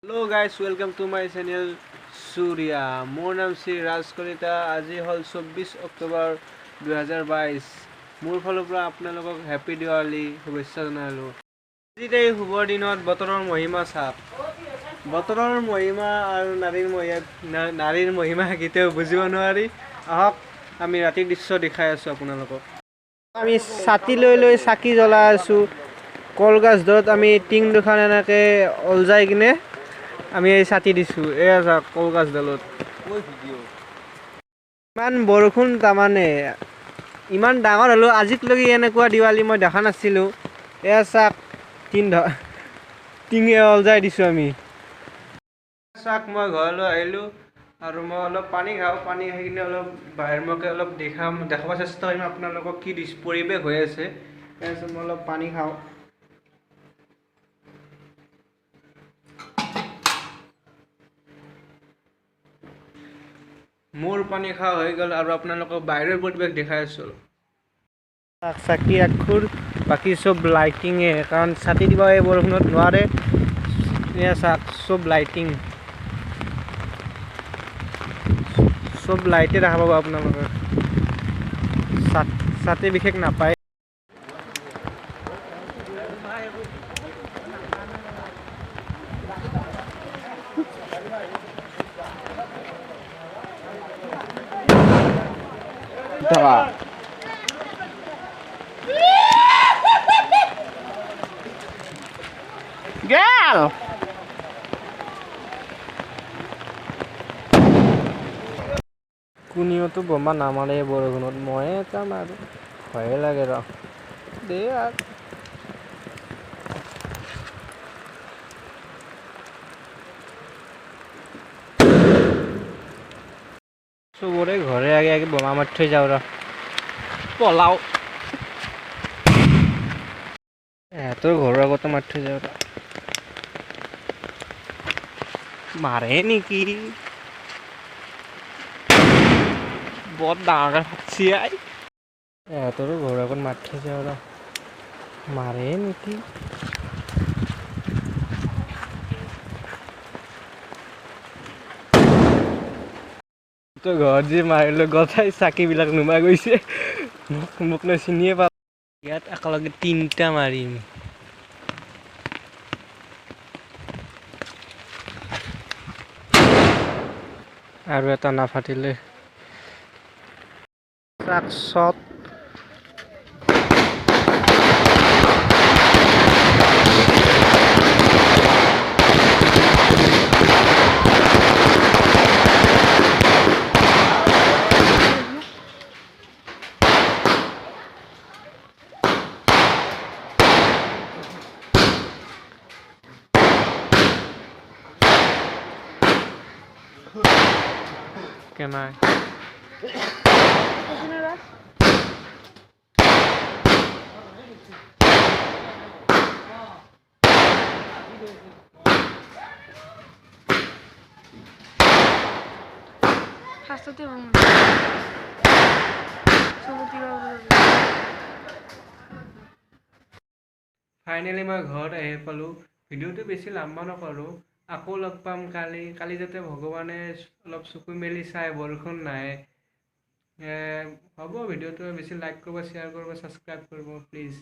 Hello guys, welcome to my channel Suriya. মোৰ নাম শ্ৰী ৰাজ কলিতা। আজি হল 24 অক্টোবৰ 2022। মোৰ ফালৰ পৰা আপোনালোকক হেপী দিৱালী শুভেচ্ছা জনালো। আজিৰ এই শুভ দিনত বতৰৰ মহিমা চাওক। বতৰৰ মহিমা আৰু নাৰীৰ মহিমা কেতিয়াও বুজিব নোৱাৰি। আহক আমি ৰাতিৰ দৃশ্য দেখাই আছো আপোনালোকক। আমি ছাতি লৈ চাকি জ্বলাই আছো। কলগছ দৰত আমি টিং দুখন এনেকে অলজাই কিনে আমি এই ছাতি দিছো। এয়া চাওক কলগছডালত ইমান বৰষুণ, তাৰমানে ইমান ডাঙৰ হলো আজিলৈকে এনেকুৱা দিৱালী মই দেখা নাছিলো। এয়া চাওক টিঙে অলজাই দিছো আমি। চাওক মই ঘৰলৈ আহিলো আৰু মই অলপ পানী খাওঁ। পানী খাই কিনে অলপ বাহিৰমুখে অলপ দেখাব চেষ্টা কৰিম আপোনালোকক কি পৰিৱেশ হৈ আছে। তাৰপিছত মই অলপ পানী খাওঁ। মোৰ পানী খোৱা হৈ গ'ল আৰু আপোনালোকক বাহিৰৰ পৰিৱেশ দেখাই আছোঁ। চাকি আখুৰ বাকী চব লাইটিঙে, কাৰণ ছাতি দিব এই বৰষুণত নোৱাৰে। এয়া চাওক চব লাইটিং, চব লাইটে দেখা পাব আপোনালোকে। ছাতি বিশেষ নাপায়। Girl! কোনেওতো বোমা নামাৰে বৰষুণত, ময়ে এটা মাৰো। ভয়ে লাগে ৰ দে আৰু। চবৰে ঘৰে আগে বোমা মাৰি থৈ যাওঁ ৰ পলাও। তোৰ ঘৰৰ আগতো মাৰি থৈ যাওঁ ৰ। মাৰে নেকি বৰ ডাঙৰকে ফাটছি আই। তোৰো ঘৰৰ আগত মাৰি থৈ যাওঁ ৰ। মাৰে নেকি তোৰ ঘৰত যি মাৰিলো গথাই চাকিবিলাক নুমাই গৈছে। মোক চিনিয়ে পা। ইয়াত একেলগে 3টা মাৰিম। আৰু এটা নাফাটিলে চট। কেনাই ফাইনেলি মই ঘৰত আহি পালোঁ। ভিডিঅ'টো বেছি লম্বা নকৰোঁ। আকৌ লগ পাম কালি যাতে ভগৱানে অলপ চকু মেলি চাই বৰষুণ নাহে। হ'ব, ভিডিঅ'টো বেছি লাইক কৰিব, শ্বেয়াৰ কৰিব, ছাবস্ক্ৰাইব কৰিব প্লিজ।